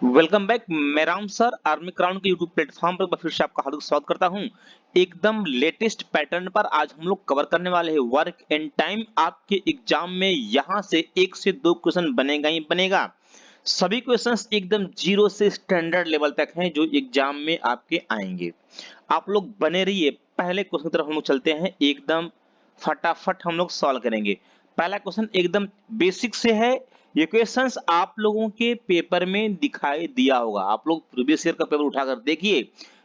Welcome back. मैं Ram sir army crown के YouTube platform पर फिर से आपका हार्दिक स्वागत करता हूं। एकदम लेटेस्ट पैटर्न पर आज हम लोग कवर करने वाले हैं वर्क एंड टाइम। आपके एग्जाम में यहां से एक से दो क्वेश्चन बनेगा ही बनेगा। सभी क्वेश्चंस एकदम जीरो से स्टैंडर्ड लेवल तक हैं जो एग्जाम में आपके आएंगे। आप लोग बने रहिए। पहले क्वेश्चन की तरफ हम लोग चलते हैं, एकदम फटाफट हम लोग सॉल्व करेंगे। पहला क्वेश्चन एकदम बेसिक से है। ये क्वेश्चंस आप लोगों के पेपर में दिखाई दिया होगा। आप लोग प्रीवियस ईयर का पेपर उठाकर देखिए,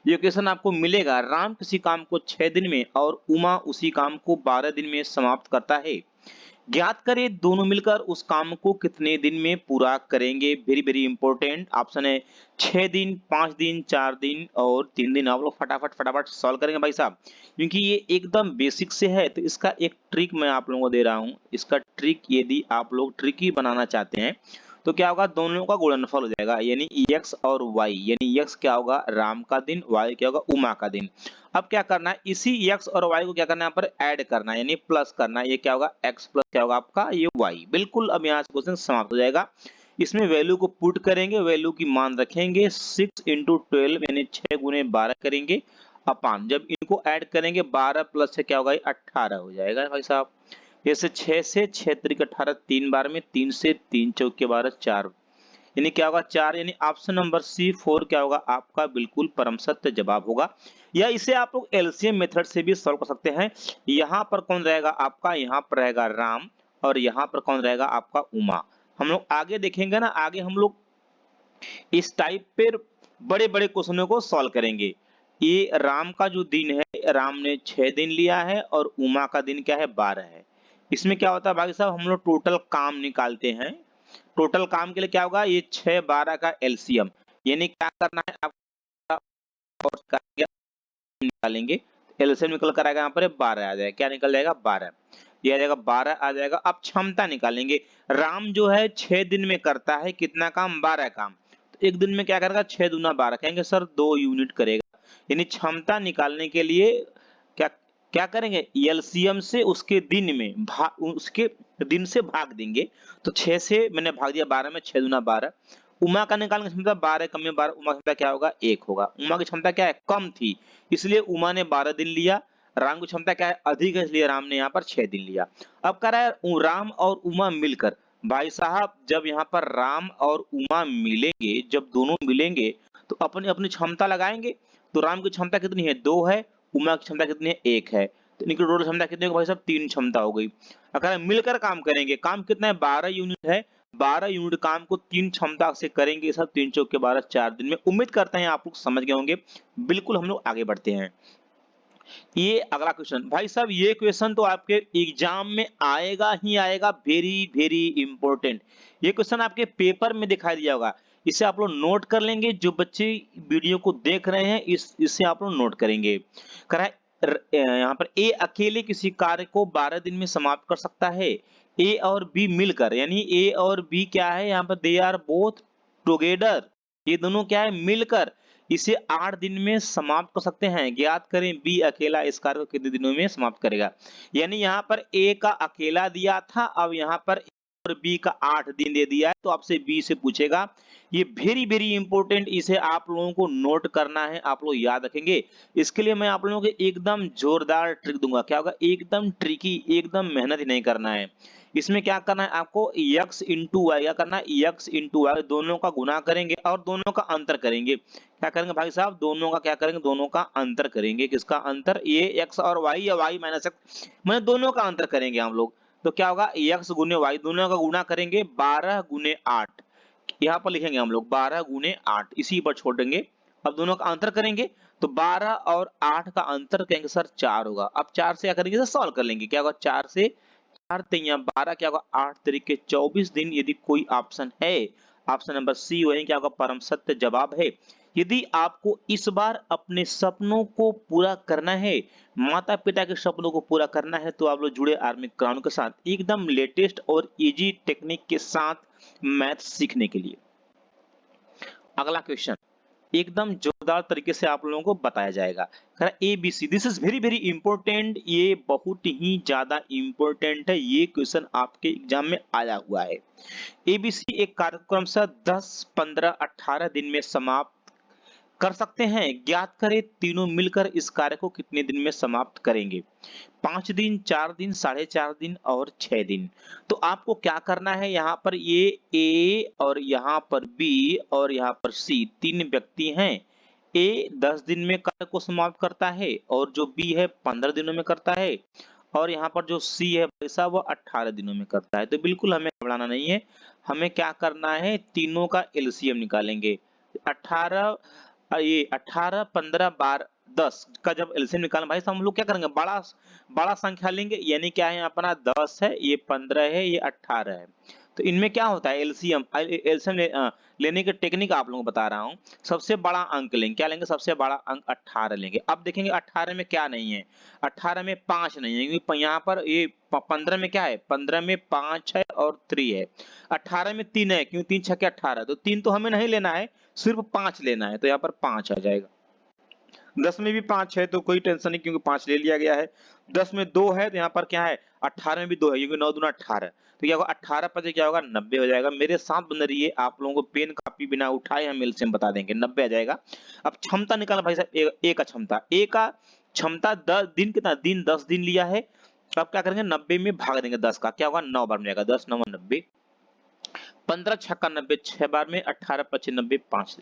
ये क्वेश्चन आपको मिलेगा। राम किसी काम को 6 दिन में और उमा उसी काम को 12 दिन में समाप्त करता है। ज्ञात करें दोनों मिलकर उस काम को कितने दिन में पूरा करेंगे। वेरी वेरी इंपॉर्टेंट ऑप्शन है 6 दिन, 5 दिन, 4 दिन और 3 दिन। आप लोग फटाफट फटाफट सॉल्व करेंगे भाई साहब, क्योंकि ये एकदम बेसिक से है। तो इसका एक ट्रिक मैं आप लोगों को दे रहा हूं। इसका ट्रिक यदि आप लोग ट्रिकी बनाना चाहते हैं तो क्या होगा, दोनों का गुणनफल हो जाएगा, यानी x और y। यानी x क्या होगा, राम का दिन, y क्या होगा, उमा का दिन। अब क्या करना है, इसी x और y को क्या करना है, यहाँ पर ऐड करना है, यानी प्लस करना है। ये क्या होगा, x प्लस क्या होगा आपका, ये y। बिल्कुल, अब यहाँ से क्वेश्चन समाप्त हो जाएगा। इसमें वैल्यू को पुट करेंगे, वैल्यू की मान रखेंगे 6 इंटू 12 यानी 6 गुने 12 करेंगे अपान, जब इनको ऐड करेंगे 12 प्लस से क्या होगा, 18 हो जाएगा भाई साहब। जैसे 6 से 6 तरीक 18, 3 बार में 3 से 3 चौके 12, 4 यानी क्या होगा 4। यानी ऑप्शन नंबर सी 4 क्या होगा आपका बिल्कुल परम सत्य जवाब होगा। या इसे आप लोग एलसीएम मेथड से भी सॉल्व कर सकते हैं। यहाँ पर कौन रहेगा आपका, यहाँ पर रहेगा राम और यहाँ पर कौन रहेगा आपका उमा। हम लोग आगे देखेंगे ना, आगे हम लोग इस टाइप पे बड़े बड़े क्वेश्चनों को सॉल्व करेंगे। ये राम का जो दिन है, राम ने 6 दिन लिया है और उमा का दिन क्या है, 12 है। इसमें क्या होता है भाई साहब, हम लोग टोटल काम निकालते हैं। टोटल काम के लिए क्या होगा, ये 6 12 का एलसीएम, यानी क्या करना है आपका, और निकालेंगे। एलसीएम निकल कर आएगा, यहाँ पर 12 आ जाएगा। क्या निकल जाएगा, 12। ये आ जाएगा 12 आ जाएगा। अब क्षमता निकालेंगे। राम जो है 6 दिन में करता है कितना काम, 12 काम। तो एक दिन में क्या करेगा, 6 दूना 12, कहेंगे सर 2 यूनिट करेगा। यानी क्षमता निकालने के लिए क्या क्या करेंगे, एलसीएम से उसके दिन में उसके दिन से भाग देंगे। तो 6 से मैंने भाग दिया 12 में, 6 दूना 12। उमा का निकालने की क्षमता 12 कम में 12, उमा की क्षमता क्या होगा, 1 होगा। उमा की क्षमता क्या है, कम थी, इसलिए उमा ने 12 दिन लिया। राम की क्षमता क्या है, अधिक है, इसलिए राम ने यहाँ पर 6 दिन लिया। अब कह रहा है राम और उमा मिलकर, भाई साहब जब यहाँ पर राम और उमा मिलेंगे, जब दोनों मिलेंगे तो अपनी अपनी क्षमता लगाएंगे। तो राम की क्षमता कितनी है, 2 है। उमा की क्षमता कितनी है, 1 है। तो इनकी टोटल क्षमता कितनी होगी भाई साहब, 3 क्षमता हो गई। अगर मिलकर काम करेंगे, काम कितना है, 12 यूनिट है। 12 यूनिट काम को 3 क्षमता से करेंगे सब, 3 चौके 12, 4 दिन में। उम्मीद करते हैं आप लोग समझ गए होंगे। बिल्कुल, हम लोग आगे बढ़ते हैं। ये अगला क्वेश्चन भाई साहब, ये क्वेश्चन तो आपके एग्जाम में आएगा ही आएगा। Very very important. ये क्वेश्चन आपके पेपर में दिखाई दिया होगा। इसे आप लोग नोट कर लेंगे। जो बच्चे वीडियो को देख रहे हैं इसे आप लोग नोट करेंगे। करा यहाँ पर ए अकेले किसी कार्य को 12 दिन में समाप्त कर सकता है। ए और बी मिलकर, यानी ए और बी क्या है, यहाँ पर दे आर बोथ टुगेदर, ये दोनों क्या है, मिलकर इसे 8 दिन में समाप्त कर सकते हैं। ज्ञात करें बी अकेला इस कार्य को कितने दिनों में समाप्त करेगा। यानी यहाँ पर ए का अकेला दिया था, अब यहाँ पर और बी का 8 दिन दे दिया है। तो आपसे बी से पूछेगा। ये वेरी वेरी इंपॉर्टेंट, इसे आप लोगों को नोट करना है, आप लोग याद रखेंगे। इसके लिए मैं आप लोगों को एकदम जोरदार ट्रिक दूंगा। क्या होगा, एकदम ट्रिकी, एकदम मेहनत ही नहीं करना है। इसमें क्या करना है आपको, x इंटू वाई, क्या करना है, x इंटू वाई, दोनों का गुना करेंगे और दोनों का अंतर करेंगे। क्या करेंगे भाई साहब, दोनों का क्या करेंगे, दोनों का अंतर करेंगे। किसका अंतर, ये x और y या y माइनस x, मैंने दोनों का अंतर करेंगे हम लोग। तो क्या होगा, x गुने y, दोनों का गुना करेंगे 12 गुने 8। यहाँ पर लिखेंगे हम लोग 12 गुने 8, इसी पर छोड़ेंगे। अब दोनों का अंतर करेंगे तो 12 और 8 का अंतर कहेंगे सर 4 होगा। अब 4 से क्या करेंगे सर, सॉल्व कर लेंगे। क्या होगा, 4 से 4 तिया 12, क्या होगा 8 तरीके 24 दिन। यदि कोई ऑप्शन है, ऑप्शन नंबर सी वही क्या होगा, परम सत्य जवाब है। यदि आपको इस बार अपने सपनों को पूरा करना है, माता पिता के सपनों को पूरा करना है, तो आप लोग जुड़े आर्मी क्राउन के साथ, एकदम लेटेस्ट और इजी टेक्निक के साथ मैथ सीखने के लिए। अगला क्वेश्चन, एकदम जोरदार तरीके से आप लोगों को बताया जाएगा। ABC, this is very very important, ये बहुत ही ज्यादा इंपॉर्टेंट है, ये क्वेश्चन आपके एग्जाम में आया हुआ है। ABC एक कार्यक्रम से 10, 15, 18 दिन में समाप्त कर सकते हैं। ज्ञात करें तीनों मिलकर इस कार्य को कितने दिन में समाप्त करेंगे। 5 दिन, 4 दिन, 4.5 दिन और 6 दिन। तो आपको क्या करना है, यहाँ पर ये A और यहाँ पर B और यहाँ पर C, 3 व्यक्ति हैं। A 10 दिन में कार्य को समाप्त करता है और जो B है 15 दिनों में करता है, और यहाँ पर जो C है भाई साहब वो 18 दिनों में करता है। तो बिल्कुल हमें घबराना नहीं है, हमें क्या करना है, तीनों का एलसीएम निकालेंगे। 18 ये 18, 15, 12, 10 का जब एलसीएम निकालना भाई साहब हम लोग क्या करेंगे, बड़ा बड़ा संख्या लेंगे, यानी क्या है अपना 10 है, ये 15 है, ये 18 है। तो इनमें क्या होता है एलसीएम, लेने की टेक्निक आप लोगों को बता रहा हूँ। सबसे बड़ा अंक लेंगे, क्या लेंगे, सबसे बड़ा अंक 18 लेंगे। अब देखेंगे 18 में क्या नहीं है, 18 में 5 नहीं है, क्योंकि यहाँ पर ये 15 में क्या है, 15 में 5 है और 3 है। 18 में 3 है, क्यों, 3 छक्के 18, तो 3 तो हमें नहीं लेना है, सिर्फ 5 लेना है, तो यहाँ पर 5 आ जाएगा। 10 में भी 5 है तो कोई टेंशन नहीं, क्योंकि 5 ले लिया गया है। 10 में 2 है तो यहाँ पर क्या है, 18 में भी 2 है, क्योंकि 9 दूना 18, तो क्या होगा 18 पचे क्या होगा, 90 हो जाएगा। मेरे साथ बन रही, आप लोगों को पेन कापी बिना उठाए हम एलसीएम बता देंगे, 90 आ जाएगा। अब क्षमता निकालना भाई साहब, ए का क्षमता, ए का क्षमता 10 दिन, कितना दिन, 10 दिन लिया है। अब क्या करेंगे, 90 में भाग देंगे 10 का, क्या होगा 9 बार में जाएगा, 10 9 90, 15 छक्का 90, 6 बार में, 18 पचे 90, 5।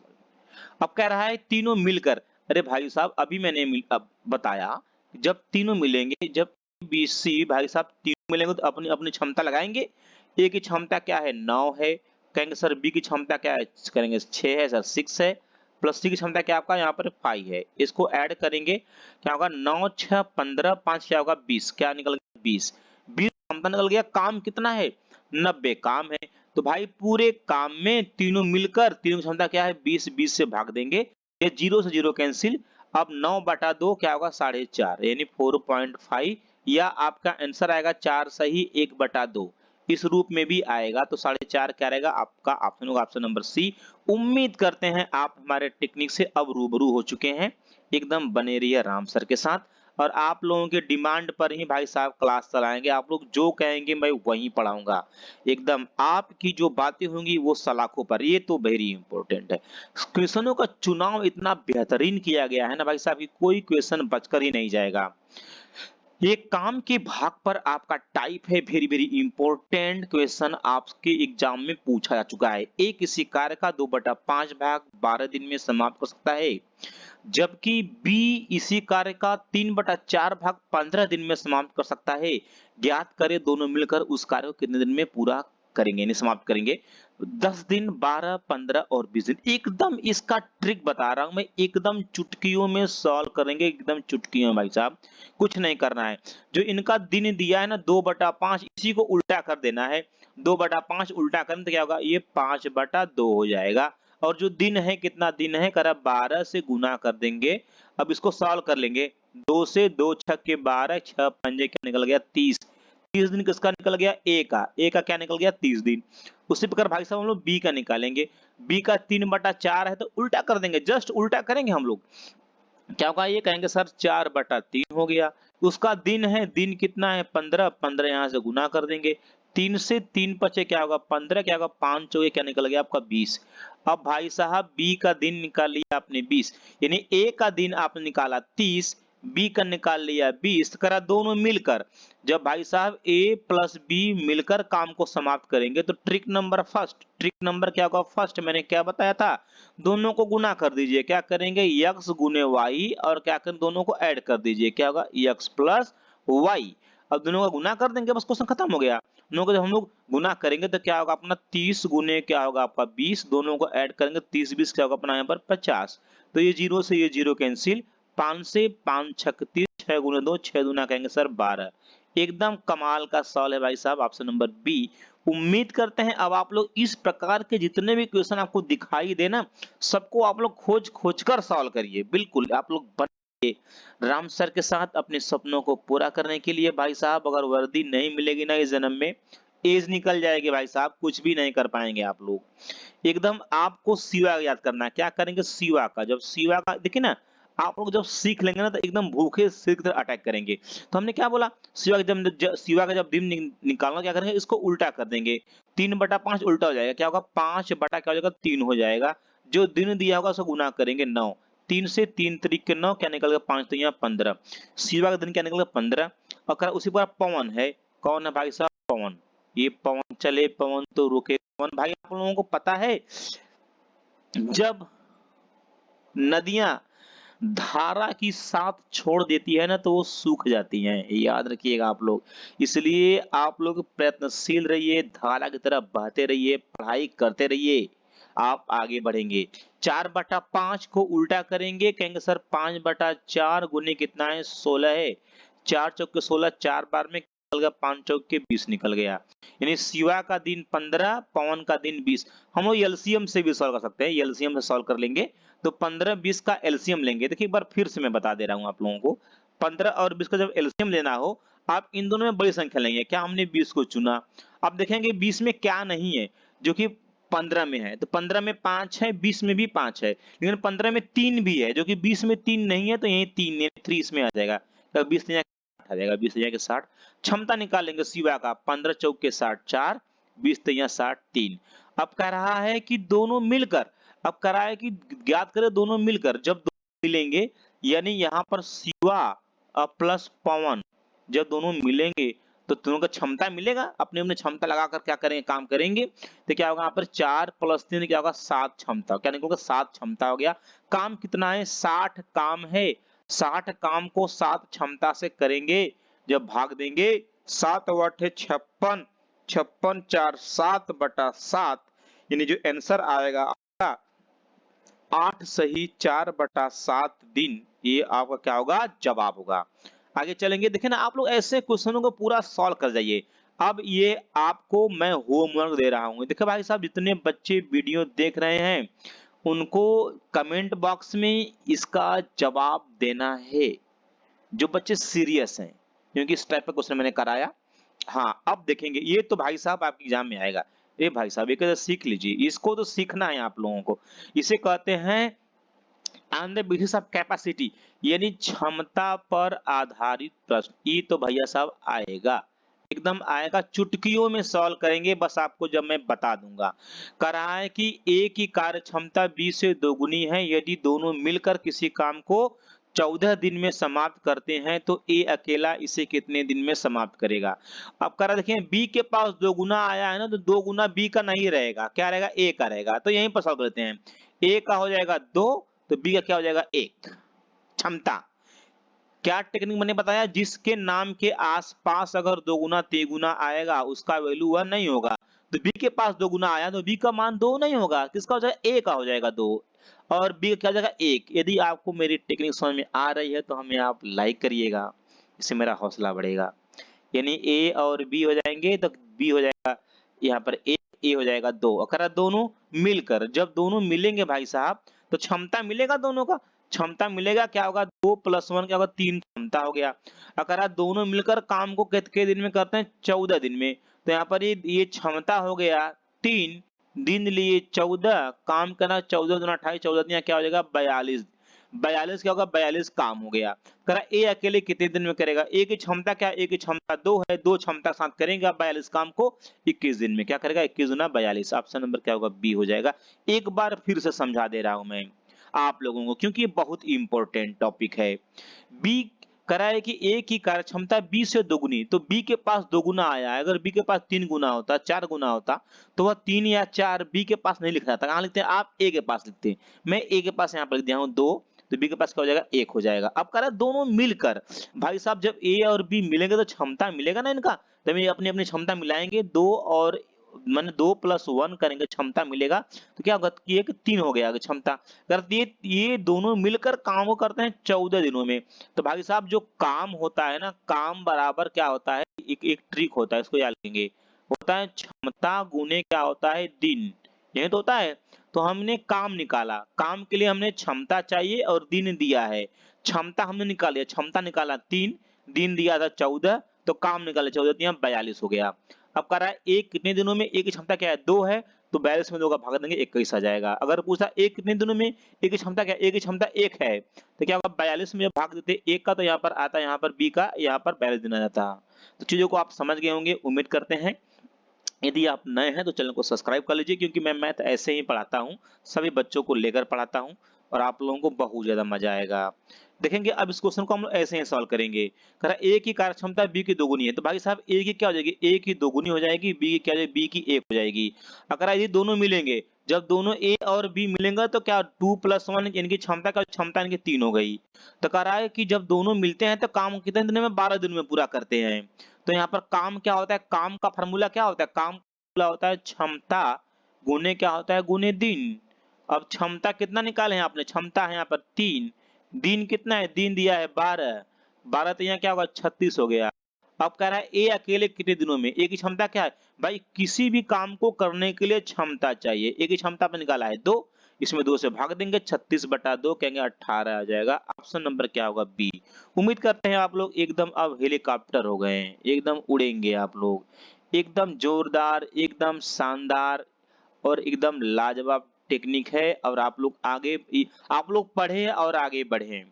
अब कह रहा है तीनों मिलकर, अरे भाई साहब अभी मैंने अब बताया, जब तीनों मिलेंगे, जब BC भाई साहब तीनों मिलेंगे तो अपनी अपनी क्षमता लगाएंगे। ए की क्षमता क्या है, 9 है, कहेंगे सर B की क्षमता क्या है, करेंगे 6 है सर, 6 है, प्लस C की क्षमता क्या आपका यहाँ पर 5 है, इसको ऐड करेंगे, क्या होगा 9 6 15, 5 क्या होगा 20, क्या निकल गया 20, 20 क्षमता निकल गया। काम कितना है, 90 काम है। तो भाई पूरे काम में तीनों मिलकर, तीनों की क्षमता क्या है 20, 20 से भाग देंगे, ये 0 से 0 कैंसिल। अब 9/2 क्या होगा 4.5, यानी 4.5, या आपका आंसर आएगा 4 सही 1/2, इस रूप में भी आएगा। तो 4.5 क्या रहेगा आपका, ऑप्शन होगा ऑप्शन नंबर C। उम्मीद करते हैं आप हमारे टेक्निक से अब रूबरू हो चुके हैं। एकदम बने रहिए राम सर के साथ, और आप लोगों के डिमांड पर ही भाई साहब क्लास चलाएंगे, आप लोग जो कहेंगे मैं वही पढ़ाऊंगा। एकदम आपकी जो बातें होंगी वो सलाखों पर, ये तो वेरी इंपॉर्टेंट है। क्वेश्चनों का चुनाव इतना बेहतरीन किया गया है ना भाई साहब कि कोई क्वेश्चन बचकर ही नहीं जाएगा। ये काम के भाग पर आपका टाइप है, वेरी वेरी इंपॉर्टेंट क्वेश्चन आपके एग्जाम में पूछा जा चुका है। ए किसी कार्य का 2/5 भाग 12 दिन में समाप्त कर सकता है, जबकि बी इसी कार्य का 3/4 भाग 15 दिन में समाप्त कर सकता है। ज्ञात करें दोनों मिलकर उस कार्य को कितने दिन में पूरा करेंगे, यानी समाप्त करेंगे। 10 दिन, 12, 15 और 20 दिन। एकदम इसका ट्रिक बता रहा हूं मैं, एकदम चुटकियों में सॉल्व करेंगे, एकदम चुटकियों भाई साहब, कुछ नहीं करना है। जो इनका दिन दिया है ना 2/5, इसी को उल्टा कर देना है। 2/5 उल्टा करें तो क्या होगा, ये 5/2 हो जाएगा। और जो दिन है, कितना दिन है, करा 12 से गुना कर देंगे। अब इसको सॉल्व कर लेंगे, 2 से 2 छक्के 12, 6 पंजे क्या निकल गया 30। 30 दिन किसका निकल गया, ए का क्या निकल गया 30 दिन। उसी प्रकार भाई साहब हम लोग बी का निकालेंगे, बी का 3/4 है तो उल्टा कर देंगे, जस्ट उल्टा करेंगे हम लोग। क्या होगा, ये कहेंगे सर 4/3 हो गया। उसका दिन है, दिन कितना है 15, 15 यहाँ से गुना कर देंगे। 3 से 3 पचे क्या होगा 15, क्या होगा 5 चौके क्या निकल गया आपका 20। अब भाई साहब बी का दिन निकाल लिया आपने 20, यानी ए का दिन आपने निकाला 30, बी का निकाल लिया 20, करा दोनों मिलकर। जब भाई साहब ए प्लस बी मिलकर काम को समाप्त करेंगे तो trick number first, trick number क्या होगा फर्स्ट, मैंने क्या बताया था, दोनों को गुना कर दीजिए, क्या करेंगे x गुने y, और क्या करें दोनों को ऐड कर दीजिए, क्या होगा x प्लस y। अब दोनों का गुना कर देंगे, बस क्वेश्चन खत्म हो गया। दोनों को जब हम लोग गुना करेंगे तो क्या होगा अपना 30 गुने क्या होगा आपका 20, दोनों को ऐड करेंगे 30 20 क्या होगा अपना यहाँ पर 50। तो ये 0 से ये 0 कैंसिल, 5 से 5 छक 30, 6 गुने 2 6 दूना कहेंगे सर 12। एकदम कमाल का सवाल है भाई साहब, ऑप्शन नंबर बी। उम्मीद करते हैं अब आप लोग इस प्रकार के जितने भी क्वेश्चन आपको दिखाई देना, सबको आप लोग खोज खोज कर सॉल्व करिए। बिल्कुल आप लोग बनिए राम सर के साथ अपने सपनों को पूरा करने के लिए। भाई साहब अगर वर्दी नहीं मिलेगी ना इस जन्म में, एज निकल जाएगी भाई साहब, कुछ भी नहीं कर पाएंगे आप लोग। एकदम आपको सिवा याद करना है। क्या करेंगे? सिवा का। जब सिवा का देखिए ना, आप लोग जब सीख लेंगे ना तो एकदम भूखे शेर की तरह अटैक करेंगे। तो हमने क्या बोला? सिवा का जब दिन निकालना, क्या करेंगे? इसको उल्टा कर देंगे। 3/5 उल्टा हो जाएगा, क्या होगा? 5 बटा क्या हो जाएगा? 3 हो जाएगा। जो दिन दिया होगा उसको गुना करेंगे 9। 3 से 3 त्रिक के 9, क्या निकल गया? 5 तो यहाँ 15। सिवा का दिन क्या निकल गया? 15। और उसी पर पवन है। कौन है भाई साहब? पवन। ये पवन चले पवन तो रुके पवन। भाई आप लोगों को पता है, जब नदियां धारा की साथ छोड़ देती है ना तो वो सूख जाती हैं, याद रखिएगा आप लोग। इसलिए आप लोग प्रयत्नशील रहिए, धारा की तरह बहते रहिए, पढ़ाई करते रहिए, आप आगे बढ़ेंगे। 4/5 को उल्टा करेंगे, कहेंगे सर 5/4 गुने कितना है? 16 है। 4 चौके 16, 4 बार में निकल गया, 5 चौके 20 निकल गया। यानी शिवा का दिन 15, पवन का दिन 20। हम लोग एलसीएम से भी सॉल्व कर सकते हैं, एलसीएम से सॉल्व कर लेंगे। तो 15-20 का एलसीएम लेंगे। देखिए एक बार फिर से मैं बता दे रहा हूं आप लोगों को। 15 और 20 का जब एलसीएम लेना हो, आप इन दोनों में बड़ी संख्या लेंगे। क्या हमने 20 को चुना? अब देखेंगे 20 में क्या नहीं है जो कि 15 में है। तो 15 में 5 है, 20 में भी 5 है, लेकिन 15 में 3 भी है जो कि 20 में 3 नहीं है। तो यही 3 इसमें आ जाएगा। तो 20 आ जाएगा, 20 के 60। क्षमता निकालेंगे शिवा का। 15 चौके 60, 4, 20 60, 3। अब कह रहा है कि दोनों मिलकर, अब कह रहा है कि ज्ञात करें दोनों मिलकर। जब दोनों मिलेंगे, यानी यहाँ पर शिवा प्लस पवन जब दोनों मिलेंगे तो दोनों का क्षमता मिलेगा। अपने अपने क्षमता लगाकर क्या करेंगे? काम करेंगे। तो क्या होगा? यहाँ पर 4 + 3 क्या होगा? 7 क्षमता। क्या निकलेगा? 7 क्षमता हो गया। काम कितना है? 60 काम है। 60 काम को 7 क्षमता से करेंगे। जब भाग देंगे, 7 × 8 = 56, 56 4 7/7, यानी जो आंसर आएगा 8 सही 4/7 दिन, ये आपका क्या होगा? जवाब होगा। आगे चलेंगे। देखिए ना, आप लोग ऐसे क्वेश्चनों को पूरा सॉल्व कर जाइए। अब ये आपको मैं होमवर्क दे रहा हूं। देखिए भाई साहब, जितने बच्चे वीडियो देख रहे हैं उनको कमेंट बॉक्स में इसका जवाब देना है, जो बच्चे सीरियस हैं, क्योंकि इस टाइप का क्वेश्चन मैंने कराया। हाँ, अब देखेंगे। ये तो भाई साहब आपके एग्जाम में आएगा। ए भाई साहब, एक सीख लीजिए, इसको तो सीखना है आप लोगों को। इसे कहते हैं on the basis of capacity, यानी क्षमता पर आधारित प्रश्न। ये तो भैया साहब आएगा, एकदम आएगा। चुटकियों में सॉल्व करेंगे, बस आपको जब मैं बता दूंगा। कह रहा है कि ए की कार्य क्षमता 20 से दोगुनी है। यदि दोनों मिलकर किसी काम को 14 दिन में समाप्त करते हैं तो ए अकेला इसे कितने दिन में समाप्त करेगा? अब कह रहा देखिए, बी के पास 2 गुना आया है ना, तो 2 गुना बी का नहीं रहेगा, क्या रहेगा? ए का रहेगा। तो यहीं पर सॉल्व करते हैं। ए का हो जाएगा 2, तो बी का क्या हो जाएगा? 1। क्षमता क्या टेक्निक मैंने बताया? जिसके नाम के आसपास अगर 2 गुना 3 गुना आएगा उसका वैल्यू 1 नहीं होगा। तो बी के पास 2 गुना आया तो बी का मान 2 नहीं होगा। किसका हो जाएगा? ए का हो जाएगा 2, और बी का क्या हो जाएगा? 1। यदि आपको मेरी टेक्निक समझ में आ रही है तो हमें आप लाइक करिएगा, इससे मेरा हौसला बढ़ेगा। यानी ए और बी हो जाएंगे तो बी हो जाएगा यहाँ पर ए हो जाएगा 2। अगर दोनों मिलकर, जब दोनों मिलेंगे भाई साहब तो क्षमता मिलेगा दोनों का। क्षमता मिलेगा, क्या होगा? 2 + 1 क्या होगा? 3 क्षमता हो गया। अगर आप दोनों मिलकर काम को कितने दिन में करते हैं? 14 दिन में। तो यहाँ पर ये क्षमता हो गया 3, दिन लिए 14, काम करना 14 दूना 28, 14 दिन क्या हो जाएगा? 42। 42 क्या होगा? 42 काम हो गया। करा ए अकेले कितने दिन में करेगा? ए की क्षमता क्या? ए की क्षमता 2 है, 2 क्षमता साथ करेगा 42 काम को 21 दिन में। क्या करेगा? 21 दूना 42। ऑप्शन नंबर क्या होगा? बी हो जाएगा। एक बार फिर से समझा दे रहा हूं मैं आप लोगों को, क्योंकि ये बहुत इंपॉर्टेंट टॉपिक है। बी करा है कि ए की कार्य क्षमता 20 से दोगुनी, तो बी के पास 2 गुना आया है। अगर बी के पास 3 गुना होता, 4 गुना होता, तो वह 3 या 4 बी के पास नहीं लिख रहा था। कहां लिखते हैं आप? ए के पास लिखते हैं। मैं ए के पास यहाँ पर लिख दिया हूं 2, तो बी के पास क्या हो जाएगा? 1 हो जाएगा। अब कह रहा है दोनों मिलकर, भाई साहब जब ए और बी मिलेंगे तो क्षमता मिलेगा ना इनका। तो हम अपनी अपनी क्षमता मिलाएंगे, 2 और माने 2 + 1 करेंगे, क्षमता मिलेगा। तो क्या होगा कि 3 हो गया क्षमता। अगर ये दोनों मिलकर काम को करते हैं 14 दिनों में, तो भाई साहब जो काम होता है ना, काम बराबर क्या होता है? एक ट्रिक होता है, इसको याद रखेंगे। होता है क्षमता गुने क्या होता है? दिन। यही तो होता है। तो हमने काम निकाला, काम के लिए हमने क्षमता चाहिए और दिन दिया है। क्षमता हमने निकाल लिया, क्षमता निकाला 3, दिन दिया था 14, तो काम निकाले 14 दिया 42 हो गया। अब कह रहा है ए कितने दिनों में, ए की क्षमता क्या है 2 है, तो 42 में 2 का भाग देंगे 21 आ जाएगा। अगर पूछा ए कितने दिनों में, ए की क्षमता क्या है, ए की क्षमता 1 है, तो क्या होगा 42 में जब भाग देते 1 का तो यहाँ पर आता है, यहाँ पर बी का यहाँ पर 42 दिन आ जाता। तो चीजों को आप समझ गए होंगे, उम्मीद करते हैं। यदि आप नए हैं तो चैनल को सब्सक्राइब कर लीजिए, क्योंकि मैं मैथ ऐसे ही पढ़ाता हूँ, सभी बच्चों को लेकर पढ़ाता हूँ और आप लोगों को बहुत ज्यादा मजा आएगा। देखेंगे अब इस क्वेश्चन को हम लोग ऐसे ही सॉल्व करेंगे। कह रहा ए की कार्यक्षमता बी की दोगुनी है, तो भाई साहब ए की क्या हो जाएगी, ए की दोगुनी हो जाएगी, बी की क्या हो जाएगी, बी की 1 हो जाएगी। अगर ये दोनों मिलेंगे, जब दोनों ए और बी मिलेंगे तो क्या 2 + 1 इनकी क्षमता का क्षमता इनकी 3 हो गई। तो कह रहा है कि जब दोनों मिलते हैं तो काम कितने दिन में, 12 दिन में पूरा करते हैं। तो यहाँ पर काम क्या होता है, काम का फॉर्मूला क्या होता है, काम होता है क्षमता गुने क्या होता है, गुने दिन। अब क्षमता कितना निकाले हैं आपने, क्षमता है यहाँ पर 3, दिन कितना है, दिन दिया है 12, 12 तो यहाँ क्या होगा 36 हो गया। अब कह रहा है ए अकेले कितने दिनों में, ए की क्षमता क्या है भाई, किसी भी काम को करने के लिए क्षमता चाहिए, ए की क्षमता पे निकाला है 2, इसमें 2 से भाग देंगे 36/2 कहेंगे 18 आ जाएगा। ऑप्शन नंबर क्या होगा, बी। उम्मीद करते हैं आप लोग एकदम अब हेलीकॉप्टर हो गए हैं, एकदम उड़ेंगे आप लोग, एकदम जोरदार, एकदम शानदार और एकदम लाजवाब टेक्निक है। और आप लोग आगे, आप लोग पढ़े और आगे बढ़े।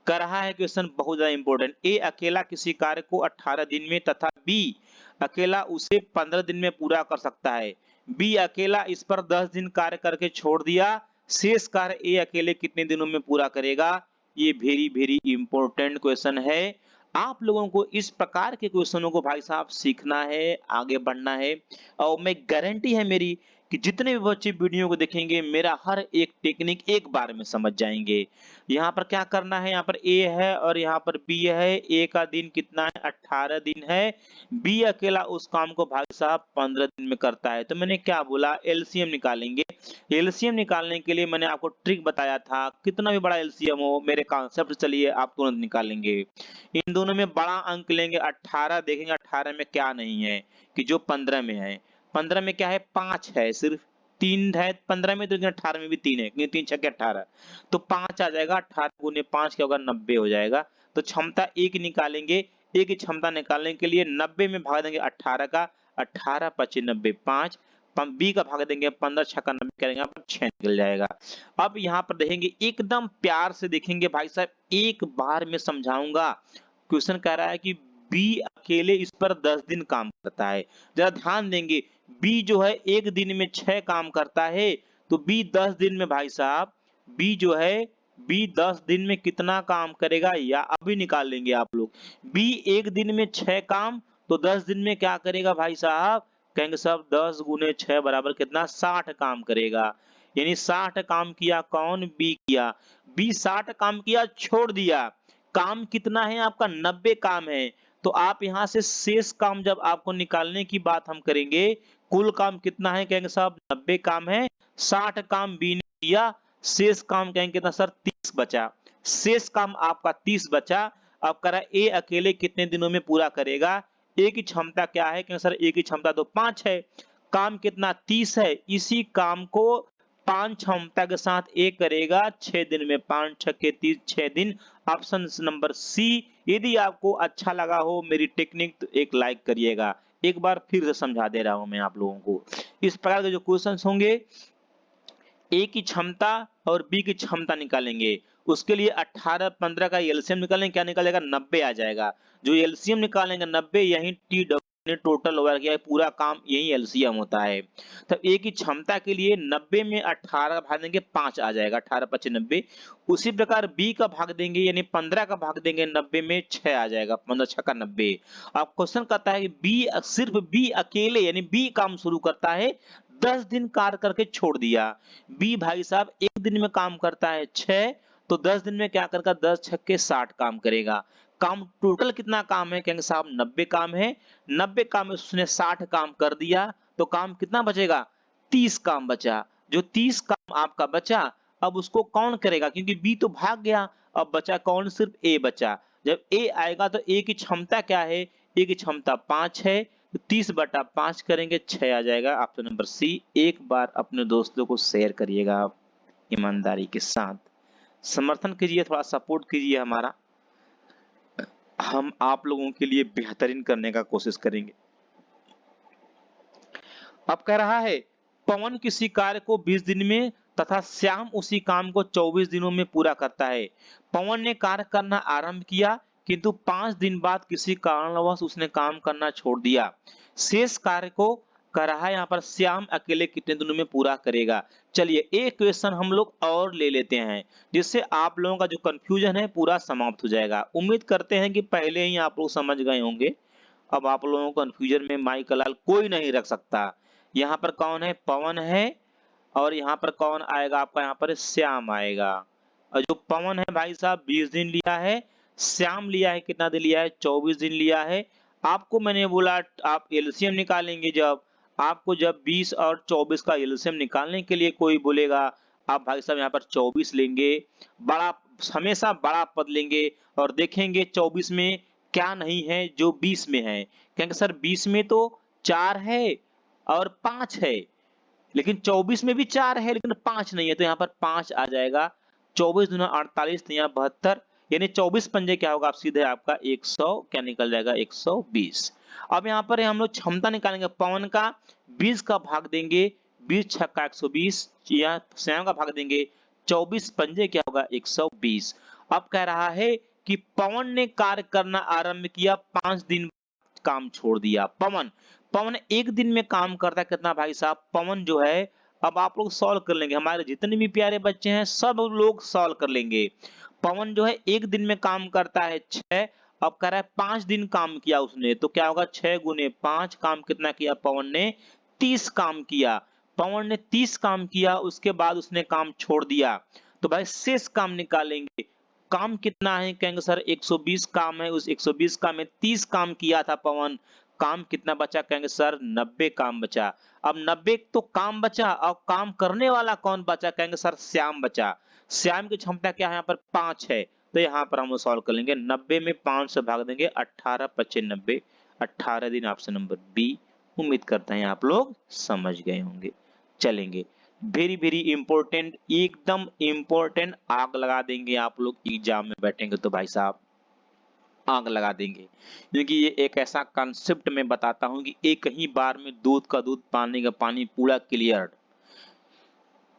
कर रहा है क्वेश्चन बहुत ज्यादा इंपॉर्टेंट, ए अकेला किसी कार्य को 18 दिन में तथा बी अकेला उसे 15 दिन में पूरा कर सकता है, बी अकेला इस पर 10 दिन कार्य करके छोड़ दिया, शेष कार्य ए अकेले कितने दिनों में पूरा करेगा। ये वेरी वेरी इंपॉर्टेंट क्वेश्चन है। आप लोगों को इस प्रकार के क्वेश्चनों को भाई साहब सीखना है, आगे बढ़ना है, और मैं गारंटी है मेरी कि जितने भी बच्चे वीडियो को देखेंगे मेरा हर एक टेक्निक एक बार में समझ जाएंगे। यहाँ पर क्या करना है, यहाँ पर ए है और यहाँ पर बी है, ए का दिन कितना है 18 दिन है, बी अकेला उस काम को भाई साहब 15 दिन में करता है। तो मैंने क्या बोला, एलसीएम निकालेंगे। एलसीएम निकालने के लिए मैंने आपको ट्रिक बताया था, कितना भी बड़ा एलसीएम हो मेरे कॉन्सेप्ट चलिए आप तुरंत निकालेंगे। इन दोनों में बड़ा अंक लेंगे 18, देखेंगे 18 में क्या नहीं है कि जो 15 में है, 15 में क्या है 5 है, सिर्फ 3 है 15 में, तो 18 में भी 3 है, 3 6 18, तो 5 आ जाएगा, 18 गुने 5 क्या होगा 90 हो जाएगा। तो क्षमता एक निकालेंगे, एक की क्षमता निकालने के लिए 90 में भाग देंगे 18 का, 18 25 90 5, बी का भाग देंगे 15 6 का 90 करेंगे, यहाँ पर 6 निकल जाएगा। अब यहाँ पर देखेंगे एकदम प्यार से देखेंगे भाई साहब, एक बार में समझाऊंगा। क्वेश्चन कह रहा है कि बी अकेले इस पर 10 दिन काम करता है, जरा ध्यान देंगे, बी जो है एक दिन में 6 काम करता है, तो बी 10 दिन में भाई साहब, बी जो है बी 10 दिन में कितना काम करेगा, या अभी निकाल लेंगे आप लोग। बी एक दिन में 6 काम, तो 10 दिन में क्या करेगा भाई साहब, कहेंगे साहब 10 गुने 6 बराबर कितना 60 काम करेगा, यानी 60 काम किया कौन, बी किया, बी 60 काम किया छोड़ दिया, काम कितना है आपका 90 काम है। तो आप यहां से शेष काम जब आपको निकालने की बात हम करेंगे, कुल काम कितना है, कहेंगे साहब 90 काम है, 60 काम बी ने किया, शेष काम कहेंगे कितना सर 30 बचा, शेष काम आपका 30 बचा। अब कह रहा है ए अकेले कितने दिनों में पूरा करेगा, ए की क्षमता क्या है, कहेंगे सर ए की क्षमता तो 5 है, काम कितना 30 है, इसी काम को 5 क्षमता के साथ ए करेगा 6 दिन में, 5 6 30 6 दिन। Option number C. यदि आपको अच्छा लगा हो मेरी टेक्निक तो एक लाइक करिएगा। एक बार फिर से समझा दे रहा हूं मैं आप लोगों को, इस प्रकार के जो क्वेश्चंस होंगे, ए की क्षमता और बी की क्षमता निकालेंगे, उसके लिए 18 15 का एलसीएम निकालेंगे, क्या निकलेगा 90 आ जाएगा, जो एलसीएम निकालेंगे 90, यही टी ने टोटल ओवर किया है, पूरा काम यही एलसीएम होता है। तो ए की क्षमता के लिए 90 में 18 भाग देंगे 5 आ जाएगा, 18 25 90। उसी प्रकार बी का भाग देंगे, यानी 15 का भाग देंगे 90 में 6 आ जाएगा, 15 6 का 90। अब क्वेश्चन कहता है कि बी, सिर्फ बी अकेले यानी बी काम शुरू करता है, 10 दिन कार्य करके छोड़ दिया। बी भाई साहब एक दिन में काम करता है 6, तो 10 दिन में क्या करेगा 10 छक्के 60 काम करेगा। काम टोटल कितना काम है, कहेंगे साहब 90 काम है, 90 काम में उसने 60 काम कर दिया, तो काम कितना बचेगा 30 काम बचा। जो 30 काम आपका बचा, अब उसको कौन करेगा, क्योंकि बी तो भाग गया, अब बचा कौन, सिर्फ ए बचा। जब ए आएगा तो ए की क्षमता क्या है, ए की क्षमता 5 है, तो 30/5 करेंगे 6 आ जाएगा। Option number C. एक बार अपने दोस्तों को शेयर करिएगा आप ईमानदारी के साथ, समर्थन कीजिए, थोड़ा सपोर्ट कीजिए हमारा, हम आप लोगों के लिए बेहतरीन करने का कोशिश करेंगे। अब कह रहा है पवन किसी कार्य को 20 दिन में तथा श्याम उसी काम को 24 दिनों में पूरा करता है। पवन ने कार्य करना आरंभ किया किंतु 5 दिन बाद किसी कारणवश उसने काम करना छोड़ दिया। शेष कार्य को कह रहा है यहाँ पर श्याम अकेले कितने दिनों में पूरा करेगा। चलिए एक क्वेश्चन हम लोग और ले लेते हैं जिससे आप लोगों का जो कंफ्यूजन है पूरा समाप्त हो जाएगा। उम्मीद करते हैं कि पहले ही आप लोग समझ गए होंगे। अब आप लोगों को कंफ्यूजन में माई कलाल कोई नहीं रख सकता। यहाँ पर कौन है? पवन है और यहाँ पर कौन आएगा आपका? यहाँ पर श्याम आएगा। और जो पवन है भाई साहब 20 दिन लिया है, श्याम लिया है कितना दिन लिया है? 24 दिन लिया है। आपको मैंने बोला आप एलसीएम निकालेंगे, जब आपको जब 20 और 24 का एलसीएम निकालने के लिए कोई बोलेगा आप भाई साहब यहाँ पर 24 लेंगे, बड़ा हमेशा बड़ा पद लेंगे और देखेंगे 24 में क्या नहीं है जो 20 में है। कहेंगे सर 20 में तो 4 है और 5 है, लेकिन 24 में भी 4 है लेकिन 5 नहीं है, तो यहाँ पर 5 आ जाएगा। 24 दूना 48 तो यहाँ 72, यानी 24 पंजे क्या होगा? आप सीधे आपका 100 क्या निकल जाएगा? 120। अब यहाँ पर हम लोग क्षमता निकालेंगे। पवन का 20 का भाग देंगे, 20 छक्का 120, या श्याम का भाग देंगे 24 पंजे क्या होगा? 120। अब कह रहा है कि पवन ने कार्य करना आरंभ किया, 5 दिन काम छोड़ दिया। पवन एक दिन में काम करता है कितना भाई साहब? पवन जो है, अब आप लोग सॉल्व कर लेंगे, हमारे जितने भी प्यारे बच्चे हैं सब लोग सॉल्व कर लेंगे। पवन जो है एक दिन में काम करता है 6, अब कह रहा है 5 दिन काम किया उसने, तो क्या होगा? 6 गुने 5, काम कितना किया पवन ने? 30 काम किया। पवन ने 30 काम किया, उसके बाद उसने काम छोड़ दिया, तो भाई शेष काम निकालेंगे। काम कितना है? कहेंगे सर 120 काम है, उस 120 काम में 30 काम किया था पवन, काम कितना बचा? कहेंगे सर 90 काम बचा। अब 90 तो काम बचा और काम करने वाला कौन बचा? कहेंगे सर श्याम बचा। श्याम की क्षमता क्या है? यहाँ पर 5 है, तो यहाँ पर हम सॉल्व कर लेंगे। 90 में 5 से भाग देंगे, 18 पचे 90, 18 दिन, ऑप्शन नंबर बी। उम्मीद करते हैं आप लोग समझ गए होंगे। चलेंगे वेरी वेरी इंपॉर्टेंट, एकदम इंपॉर्टेंट, आग लगा देंगे आप लोग एग्जाम में बैठेंगे तो भाई साहब आग लगा देंगे, क्योंकि ये एक ऐसा कॉन्सेप्ट मैं बताता हूं कि एक ही बार में दूध का दूध पानी का पानी पूरा क्लियर।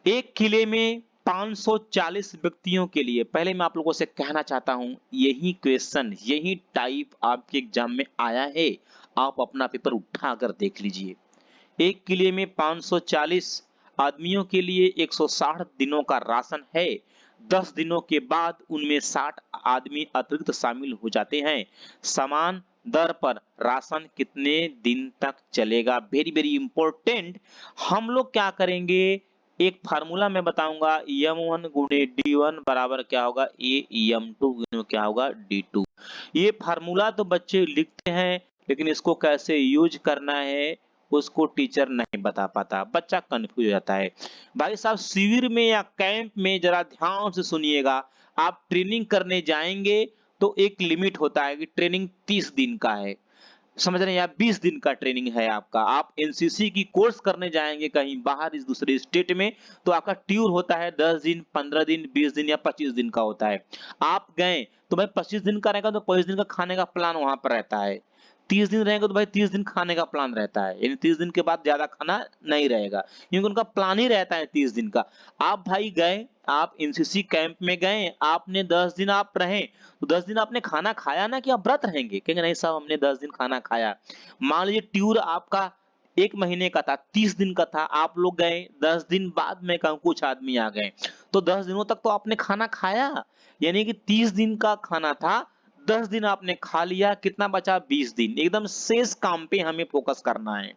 एक किले में 540 व्यक्तियों के लिए, पहले मैं आप लोगों से कहना चाहता हूं यही क्वेश्चन यही टाइप आपके एग्जाम में आया है, आप अपना पेपर उठा कर देख लीजिए। एक किले में 540 आदमियों के लिए 160 दिनों का राशन है। 10 दिनों के बाद उनमें 60 आदमी अतिरिक्त शामिल हो जाते हैं। समान दर पर राशन कितने दिन तक चलेगा? Very very important. हम लोग क्या करेंगे, एक फार्मूला मैं बताऊंगा, m1 गुणे d1 बराबर क्या होगा? m2 गुणे क्या होगा? d2। ये फार्मूला तो बच्चे लिखते हैं लेकिन इसको कैसे यूज करना है उसको टीचर नहीं बता पाता, बच्चा कंफ्यूज हो जाता है। भाई साहब शिविर में या कैंप में जरा ध्यान से सुनिएगा, आप ट्रेनिंग करने जाएंगे तो एक लिमिट होता है कि ट्रेनिंग 30 दिन का है, समझ रहे हैं? या 20 दिन का ट्रेनिंग है आपका। आप एनसीसी की कोर्स करने जाएंगे कहीं बाहर इस दूसरे स्टेट में तो आपका ट्यूर होता है 10 दिन, 15 दिन, 20 दिन या 25 दिन का होता है। आप गए तो भाई 25 दिन का रहेगा तो 25 दिन का खाने का प्लान वहां पर रहता है। 30 दिन रहेगा तो भाई 30 दिन खाने का प्लान रहता है, यानी 30 दिन के बाद ज्यादा खाना नहीं रहेगा, क्योंकि उनका प्लान ही रहता है 30 दिन का। आप भाई गए, आप एनसीसी कैंप में गए, आपने 10 दिन आप रहे, तो 10 दिन आपने खाना खाया ना कि आप व्रत रहेंगे? कहेंगे नहीं साहब हमने 10 दिन खाना खाया। मान लीजिए टूर आपका 1 महीने का था, 30 दिन का था, आप लोग गए 10 दिन बाद में कहूं कुछ आदमी आ गए, तो 10 दिनों तक तो आपने खाना खाया, यानी कि 30 दिन का खाना था, 10 दिन आपने खा लिया, कितना बचा? 20 दिन। एकदम शेष काम पे हमें फोकस करना है।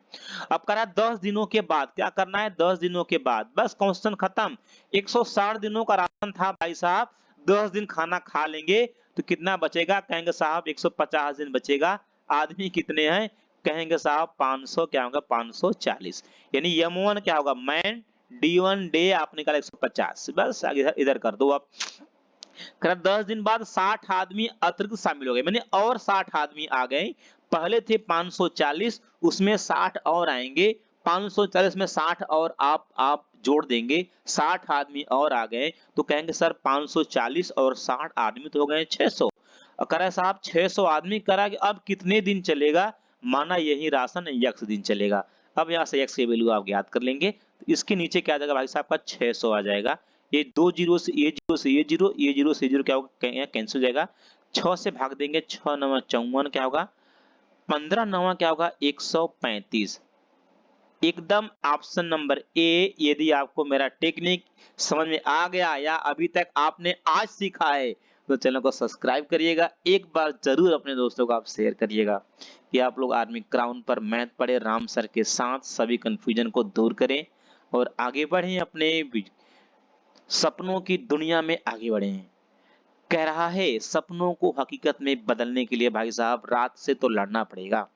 अब करा 10 दिनों के बाद क्या करना है? 10 दिनों के बाद बस क्वेश्चन खत्म। 160 दिनों का राशन था भाई साहब, 10 दिन खाना खा लेंगे तो कितना बचेगा? कहेंगे साहब 150 दिन बचेगा। आदमी कितने हैं? कहेंगे साहब 500 क्या होगा? 540। यानी m1 क्या होगा? मैन, d1 डे आप निकाला 150, बस इधर कर दो। अब 10 दिन बाद 60 आदमी अतिरिक्त शामिल हो गए, मैंने और 60 आदमी आ गए। पहले थे 540, उसमें 60 और आएंगे, 540 में 60 और आप जोड़ देंगे, 60 आदमी और आ गए, तो कहेंगे सर 540 और 60 आदमी तो हो गए 600। करा साहब 600 आदमी करा कि अब कितने दिन चलेगा? माना यही राशन x दिन चलेगा। अब यहाँ से x की वैल्यू आप ज्ञात कर लेंगे, तो इसके नीचे क्या आ जाएगा भाई साहब का 600 आ जाएगा। ये दो जीरो से ये जीरो से ये जीरो, ये जीरो से जीरो क्या होगा, कैंसिल हो जाएगा। 6 से भाग देंगे, 6 9 54 क्या होगा, 15 9 क्या होगा 135। एकदम ऑप्शन नंबर ए। यदि आपको मेरा टेक्निक समझ में आ गया या अभी तक आपने आज सीखा है तो चैनल को सब्सक्राइब करिएगा, एक बार जरूर अपने दोस्तों को आप शेयर करिएगा कि आप लोग आर्मी क्राउन पर मैथ पढ़े राम सर के साथ, सभी कंफ्यूजन को दूर करें और आगे बढ़ें, अपने सपनों की दुनिया में आगे बढ़ें। कह रहा है सपनों को हकीकत में बदलने के लिए भाई साहब रात से तो लड़ना पड़ेगा।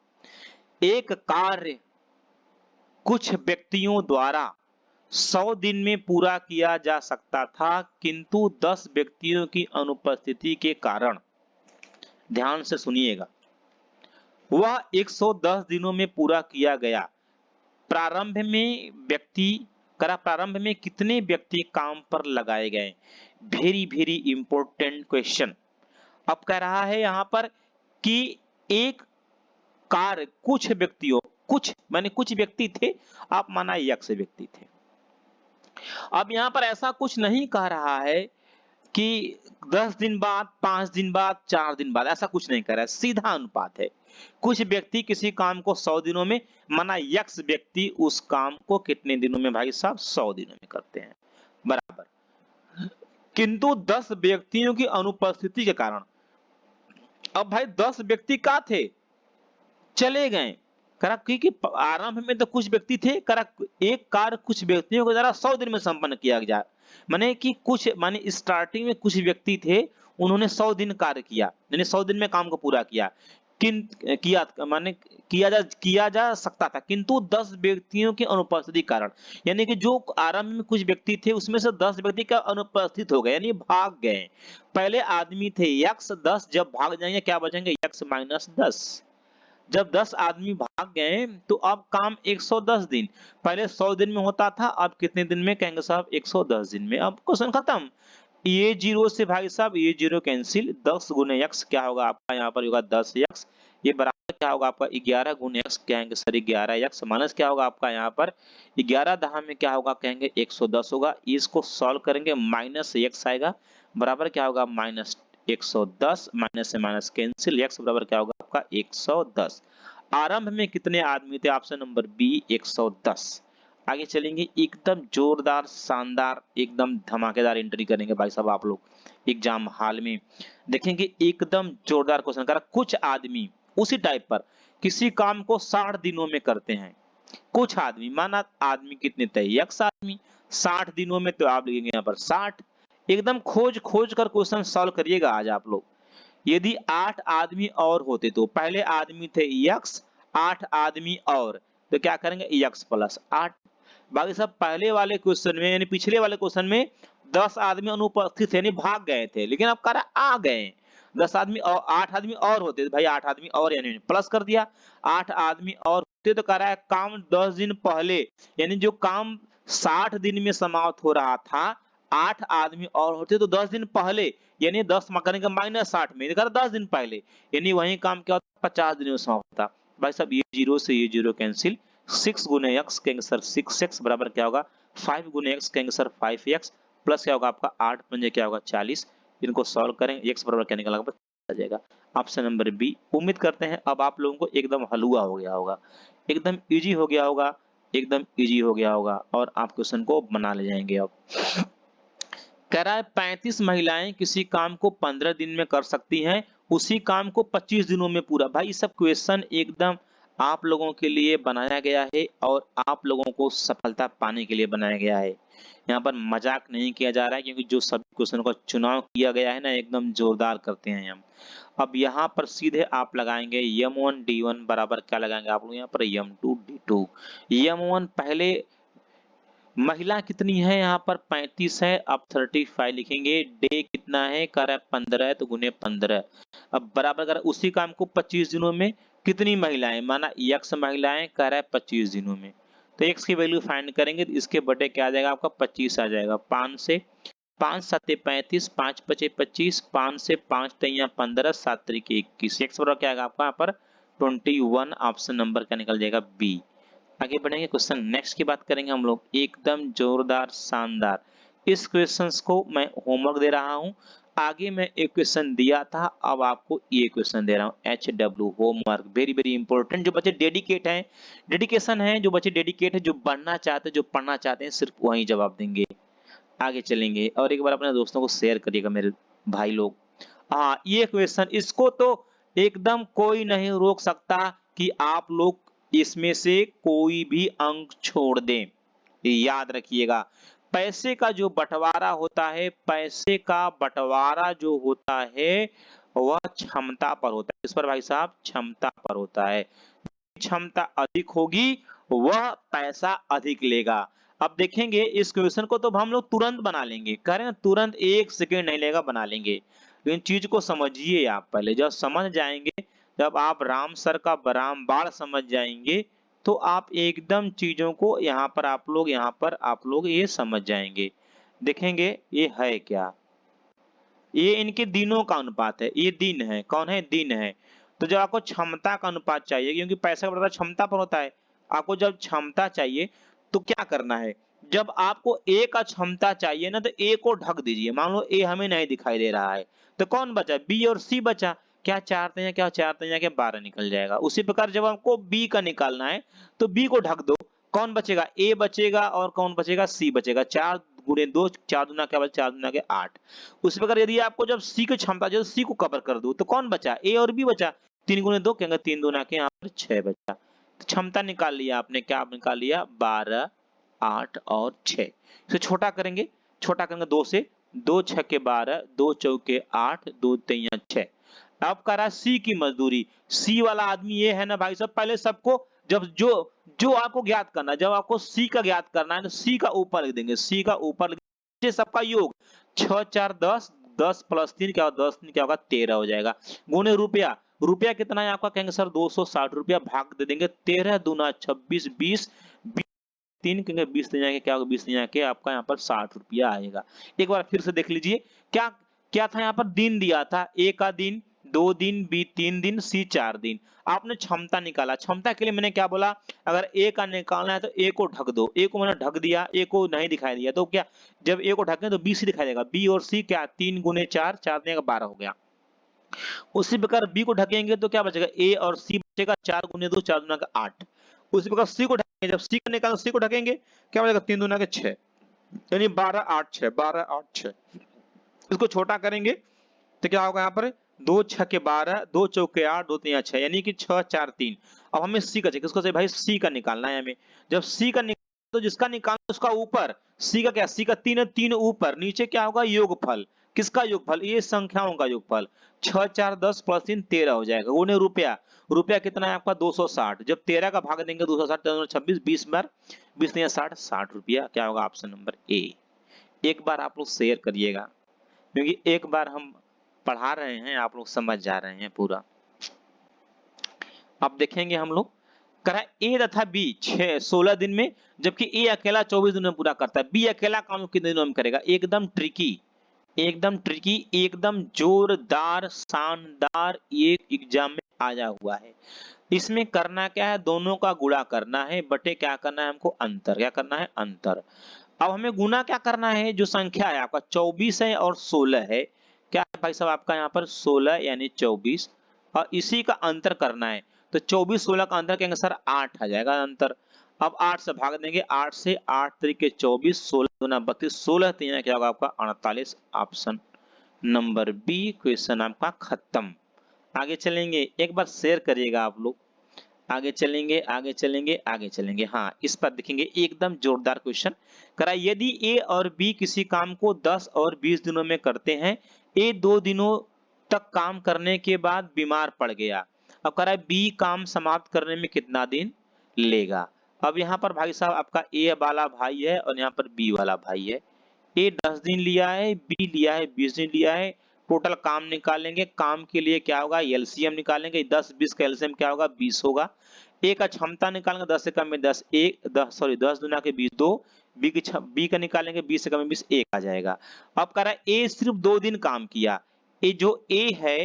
एक कार्य कुछ व्यक्तियों द्वारा 100 दिन में पूरा किया जा सकता था, किंतु 10 व्यक्तियों की अनुपस्थिति के कारण, ध्यान से सुनिएगा, वह 110 दिनों में पूरा किया गया। प्रारंभ में कितने व्यक्ति काम पर लगाए गए? Very very important question. अब कह रहा है यहां पर कि एक कार्य कुछ व्यक्तियों, कुछ माने कुछ व्यक्ति थे, आप माना x व्यक्ति थे। अब यहां पर ऐसा कुछ नहीं कह रहा है कि 10 दिन बाद, 5 दिन बाद, 4 दिन बाद, ऐसा कुछ नहीं कह रहा है, सीधा अनुपात है। कुछ व्यक्ति किसी काम को 100 दिनों में, माना x व्यक्ति उस काम को कितने दिनों में भाई साहब 100 दिनों में करते हैं, बराबर। किंतु 10 व्यक्तियों की अनुपस्थिति के कारण, अब भाई 10 व्यक्ति का थे, चले गए, करा क्योंकि आरंभ में तो कुछ व्यक्ति थे, करा एक कार्य कुछ व्यक्तियों के द्वारा 100 दिन में संपन्न किया गया, माने कि कुछ माने स्टार्टिंग में कुछ व्यक्ति थे, उन्होंने 100 दिन कार्य किया, यानी 100 दिन में काम को पूरा किया, किया जा सकता था, किंतु 10 व्यक्तियों की अनुपस्थिति कारण, यानी कि जो आरंभ में कुछ व्यक्ति थे उसमें से 10 व्यक्ति का अनुपस्थित हो गए, यानी भाग गए। पहले आदमी थे x, 10 जब भाग जाएंगे क्या बचेंगे, x माइनस 10। जब 10 आदमी भाग गए तो अब काम 110 दिन, पहले 100 दिन में होता था, अब कितने दिन में कहेंगे साहब 110 दिन में। अब क्वेश्चन खत्म। ये जीरो से भाई साहब ये जीरो कैंसिल, 10 गुने x क्या होगा आपका यहाँ पर होगा 10x, ये बराबर क्या होगा आपका 11 गुने x कहेंगे सर 11x, माइनस क्या होगा आपका यहाँ पर 11 दहा में क्या होगा कहेंगे 110 होगा। इसको सॉल्व करेंगे, माइनस x आएगा, बराबर क्या होगा माइनस 110, माइनस से माइनस कैंसिल, x बराबर क्या होगा आपका 110। आरंभ में कितने आदमी थे, ऑप्शन नंबर बी 110। आगे चलेंगे, एकदम जोरदार शानदार एकदम धमाकेदार एंट्री करेंगे भाई साहब आप लोग एग्जाम हॉल में, देखेंगे एकदम जोरदार क्वेश्चन करा। कुछ आदमी उसी टाइप पर किसी काम को 60 दिनों में करते हैं, कुछ आदमी, माना आदमी कितने थे x आदमी, 60 दिनों में, तो आप लिखेंगे यहाँ पर 60। एकदम खोज खोज कर क्वेश्चन सॉल्व करिएगा आज आप लोग। यदि 8 आदमी और होते तो, पहले आदमी थे x, 8 आदमी और, तो क्या करेंगे x प्लस 8। बाकी सब पहले वाले क्वेश्चन में यानी पिछले वाले क्वेश्चन में 10 आदमी अनुपस्थित यानी भाग गए थे, लेकिन अब करा आ गए 10 आदमी और 8 आदमी और होते तो भाई 8 आदमी और यानी प्लस कर दिया, 8 आदमी और होते तो कह रहा है काम 10 दिन पहले, यानी जो काम 60 दिन में समाप्त हो रहा था, 8 आदमी और होते तो 10 दिन पहले, यानी 10 करने का माइनस 60 में 10 दिन पहले, यानी वही काम क्या होता 50 दिन में समाप्त होता। भाई साहब ये जीरो से ये जीरो कैंसिल, 6 गुने x कहेंगे सर 6x बराबर क्या होगा 5 गुने x कहेंगे सर 5x, प्लस क्या होगा आपका 8 पंजे क्या होगा 40। इनको सॉल्व करेंगे, x बराबर क्या निकला आ जाएगा ऑप्शन नंबर बी। उम्मीद करते हैं अब आप लोगों को एकदम हलवा हो गया होगा, एकदम इजी हो गया होगा, एकदम इजी हो गया होगा और आप क्वेश्चन को बना ले जाएंगे। अब कह रहा है 35 महिलाएं किसी काम को 15 दिन में कर सकती हैं, उसी काम को 25 दिनों में पूरा। भाई सब क्वेश्चन एकदम आप लोगों के लिए बनाया गया है और आप लोगों को सफलता पाने के लिए बनाया गया है। यहाँ पर मजाक नहीं किया जा रहा है, क्योंकि जो सभी क्वेश्चन का चुनाव किया गया है ना एकदम जोरदार करते हैं हम। अब यहाँ पर सीधे आप लगाएंगे m1 d1 बराबर क्या लगाएंगे आप लोग यहाँ पर m2 d2। m1 पहले महिला कितनी है यहाँ पर 35 है, अब 35 लिखेंगे, डे कितना है कर 15 तो गुने 15। अब बराबर कर उसी काम को 25 दिनों में कितनी महिलाएं, माना x महिलाएं कर रहा है 25 दिनों में, तो x की वैल्यू फाइंड करेंगे तो इसके बटे क्या आ जाएगा आपका 25 आ जाएगा। 5 से 5 7 35, 5 5 25, 5 से 5 तैया 15, 7 3 21, x बराबर क्या आएगा आपका यहाँ पर 21। ऑप्शन नंबर क्या निकल जाएगा बी। आगे बढ़ेंगे, क्वेश्चन नेक्स्ट की बात करेंगे हम लोग, एकदम जोरदार शानदार। इस क्वेश्चंस को मैं होमवर्क दे रहा हूं। आगे मैं एक क्वेश्चन दिया था, अब आपको ये क्वेश्चन दे रहा हूं, HW homework, very very important. जो बच्चे डेडिकेट हैं, डेडिकेशन है, जो बच्चे डेडिकेट है, जो बढ़ना चाहते हैं, जो पढ़ना चाहते हैं, सिर्फ वही जवाब देंगे। आगे चलेंगे और एक बार अपने दोस्तों को शेयर करिएगा मेरे भाई लोग। हाँ, ये क्वेश्चन, इसको तो एकदम कोई नहीं रोक सकता कि आप लोग इसमें से कोई भी अंक छोड़ दें। याद रखिएगा, पैसे का जो बंटवारा होता है, पैसे का बंटवारा जो होता है वह क्षमता पर होता है। इस पर भाई साहब क्षमता पर होता है। क्षमता अधिक होगी वह पैसा अधिक लेगा। अब देखेंगे इस क्वेश्चन को तो हम लोग तुरंत बना लेंगे, कह रहे हैं तुरंत, 1 सेकेंड नहीं लेगा, बना लेंगे। लेकिन चीज को समझिए आप पहले, जब समझ जाएंगे, जब आप राम सर का रामबाण समझ जाएंगे, तो आप एकदम चीजों को यहाँ पर आप लोग ये समझ जाएंगे। देखेंगे ये है क्या, ये इनके दिनों का अनुपात है, ये दिन है, कौन है, दिन है। तो जब आपको क्षमता का अनुपात चाहिए, क्योंकि पैसा का बराबर क्षमता पर होता है, आपको जब क्षमता चाहिए तो क्या करना है, जब आपको ए का क्षमता चाहिए ना, तो ए को ढक दीजिए। मान लो ए हमें नहीं दिखाई दे रहा है, तो कौन बचा, बी और सी बचा। क्या चार तिया क्या, चार तिया क्या, 12 निकल जाएगा। उसी प्रकार जब आपको बी का निकालना है तो बी को ढक दो, कौन बचेगा, ए बचेगा, और कौन बचेगा, सी बचेगा। 4 गुणे 2, 4 दूना क्या बचा, 4 दूना के 8। उसी प्रकार यदि आपको जब सी की क्षमता चाहिए, सी को कवर कर दो, तो कौन बचा, ए और बी बचा। 3 गुणे 2 क्या, 3 दूना के यहाँ पर 6 बचा। तो क्षमता निकाल लिया आपने, क्या निकाल लिया, 12, 8 और 6। इसे छोटा करेंगे, छोटा करेंगे 2 से, 2 छके 12, 2 चौके 8, 2 तिया 6। अब कह रहा है सी की मजदूरी। सी वाला आदमी ये है ना भाई साहब, पहले सबको, जब जो जो आपको ज्ञात करना है, जब आपको सी का ज्ञात करना है, तो सी का ऊपर लिख देंगे, सी का ऊपर लिख देंगे, सबका योग 6 4 10, 10 प्लस 3 क्या होगा, 10 क्या होगा, 13 हो जाएगा। गुणे रुपया, रुपया कितना है आपका, कहेंगे सर 260 रुपया, भाग दे देंगे 13 दूना 26, 20, 3 कहेंगे 20 के क्या होगा, 20 के आपका यहाँ पर 60 रुपया आएगा। एक बार फिर से देख लीजिए, क्या क्या था, यहाँ पर दिन दिया था, ए का दिन 2 दिन, बी 3 दिन, सी 4 दिन। आपने क्षमता निकाला, क्षमता के लिए मैंने क्या बोला, अगर ए का निकालना है तो ए को ढक दो, ए को मैंने ढक दिया, ए को नहीं दिखाई दिया, तो क्या, जब ए को ढकें तो बी सी दिखाई देगा। बी और सी क्या, 3 गुने 4, 4 देगा 12 हो गया। उसी प्रकार बी को ढकेंगे तो क्या बचेगा, ए और सी बचेगा, 4 गुने 2, 4 दूना का 8। उसी प्रकार सी को ढकेंगे, जब सी का निकालो, सी को ढकेंगे, क्या बचेगा, 3 दूना के 6, यानी 12 8 6, 12 8 6। इसको छोटा करेंगे तो क्या होगा, यहाँ पर 2 छके 12, 2 चौके 8, 2 तिया 6, यानी कि 6 4 3। अब हमें सी का चाहिए, किसको चाहिए भाई, सी का निकालना है हमें। जब सी का निकाल, तो जिसका निकालना उसका ऊपर, सी का क्या, सी का 3 है, 3 ऊपर, नीचे क्या होगा, योगफल। किसका योगफल, ये संख्याओं का योगफल। 6 4 10 प्लस 3 13 हो जाएगा। गुणे रुपया, रुपया कितना है आपका, 260। जब 13 का भाग देंगे 260, 26, 20 बार 20 नहीं 60, 60 रुपया, क्या होगा, ऑप्शन नंबर ए। एक बार आप लोग शेयर करिएगा, क्योंकि एक बार हम पढ़ा रहे हैं, आप लोग समझ जा रहे हैं पूरा। अब देखेंगे हम लोग, करा ए तथा बी 16 दिन में, जबकि ए अकेला 24 दिन में पूरा करता है। बी अकेला काम कितने दिनों में करेगा, एकदम ट्रिकी, एकदम ट्रिकी, एकदम जोरदार शानदार, एक एग्जाम में आया हुआ है। इसमें करना क्या है, दोनों का गुणा करना है, बटे क्या करना है हमको, अंतर, क्या करना है, अंतर। अब हमें गुना क्या करना है, जो संख्या है आपका 24 है और 16 है, क्या है भाई साहब आपका यहाँ पर 16 यानी 24, और इसी का अंतर करना है। तो 24 16 का अंतर कहेंगे सर 8 आ जाएगा अंतर। अब 8 से भाग देंगे, 8 से 8 तरीके 24, 16 दूना 32, 16 तीन क्या होगा आपका 48, ऑप्शन नंबर बी, क्वेश्चन आपका खत्म। आगे चलेंगे, एक बार शेयर करिएगा आप लोग। आगे चलेंगे, आगे चलेंगे, आगे चलेंगे। हाँ, इस पर देखेंगे एकदम जोरदार क्वेश्चन करा, यदि ए और बी किसी काम को 10 और 20 दिनों में करते हैं, ए 2 दिनों तक काम करने के बाद बीमार पड़ गया, अब कह रहा है बी काम समाप्त करने में कितना दिन लेगा। अब यहाँ पर भाई साहब आपका ए वाला भाई है और यहाँ पर बी वाला भाई है। ए 10 दिन लिया है, बी लिया है 20 दिन लिया है। टोटल काम निकालेंगे, काम के लिए क्या होगा, एलसीएम निकालेंगे, 10 20 का एलसीएम क्या होगा, 20 होगा। ए का क्षमता निकालेंगे, 10 से कम में 10, 10 दूना के 20 2, बी का निकालेंगे, 20 से कम में 20 1 आ जाएगा। अब कह रहा है ए सिर्फ 2 दिन काम किया, ए जो ए है,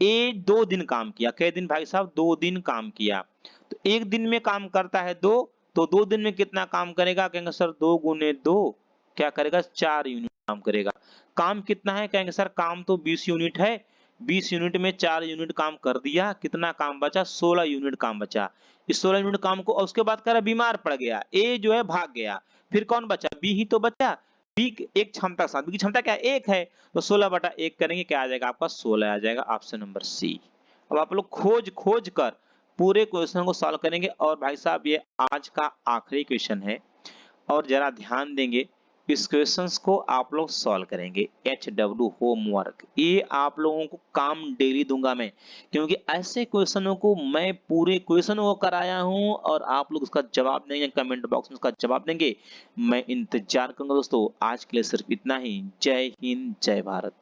ए 2 दिन काम किया, कै दिन भाई साहब, 2 दिन काम किया। तो एक दिन में काम करता है 2, तो 2 दिन में कितना काम करेगा? कहेंगे सर 2 गुने 2 क्या करेगा? 4 यूनिट काम करेगा। काम कितना है? कहेंगे सर काम तो 20 यूनिट है, 20 यूनिट में 4 यूनिट काम कर दिया, कितना काम बचा? 16 यूनिट काम बचा। इस 16 यूनिट काम को और उसके बाद कह रहा है बीमार पड़ गया, ए जो है भाग गया, फिर कौन बचा? बी ही तो बचा। बी एक क्षमता के साथ, बी की क्षमता क्या है? 1 है, तो 16/1 करेंगे, क्या आ जाएगा आपका? 16 आ जाएगा, ऑप्शन नंबर सी। अब आप लोग खोज कर पूरे क्वेश्चन को सॉल्व करेंगे। और भाई साहब ये आज का आखिरी क्वेश्चन है और जरा ध्यान देंगे, इस क्वेश्चंस को आप लोग सॉल्व करेंगे। HW होमवर्क, ये आप लोगों को काम डेली दूंगा मैं, क्योंकि ऐसे क्वेश्चनों को मैं पूरे क्वेश्चन को कराया हूं और आप लोग उसका जवाब देंगे, कमेंट बॉक्स में उसका जवाब देंगे। मैं इंतजार करूंगा दोस्तों। आज के लिए सिर्फ इतना ही। जय हिंद, जय भारत।